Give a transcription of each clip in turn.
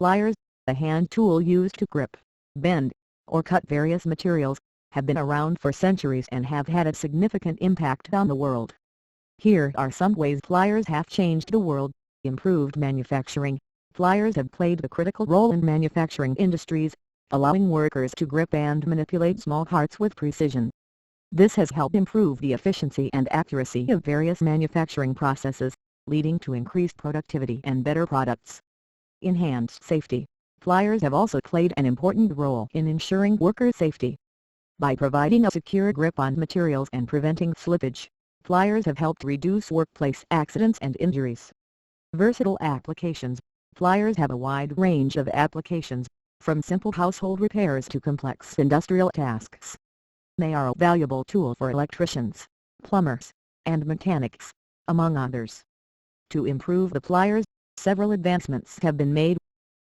pliers, a hand tool used to grip, bend, or cut various materials, have been around for centuries and have had a significant impact on the world. Here are some ways pliers have changed the world. Improved manufacturing. Pliers have played a critical role in manufacturing industries, allowing workers to grip and manipulate small parts with precision. This has helped improve the efficiency and accuracy of various manufacturing processes, leading to increased productivity and better products. Enhanced safety. Pliers have also played an important role in ensuring worker safety. By providing a secure grip on materials and preventing slippage, pliers have helped reduce workplace accidents and injuries. Versatile applications. Pliers have a wide range of applications, from simple household repairs to complex industrial tasks. They are a valuable tool for electricians, plumbers, and mechanics, among others. To improve the pliers, several advancements have been made.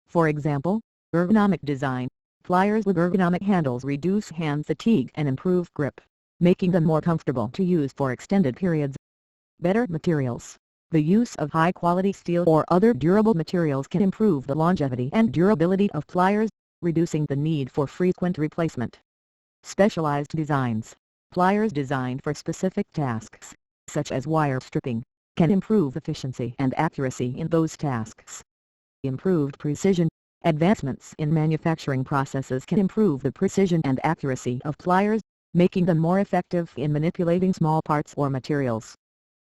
For example, ergonomic design. Pliers with ergonomic handles reduce hand fatigue and improve grip, making them more comfortable to use for extended periods. Better materials. The use of high-quality steel or other durable materials can improve the longevity and durability of pliers, reducing the need for frequent replacement. Specialized designs. Pliers designed for specific tasks, such as wire stripping, can improve efficiency and accuracy in those tasks. Improved precision. Advancements in manufacturing processes can improve the precision and accuracy of pliers, making them more effective in manipulating small parts or materials.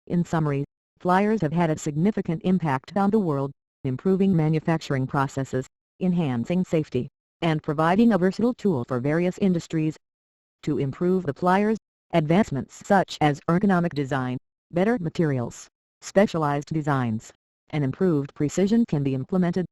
In summary, pliers have had a significant impact on the world, improving manufacturing processes, enhancing safety, and providing a versatile tool for various industries. To improve the pliers, advancements such as ergonomic design, better materials, specialized designs, and improved precision can be implemented.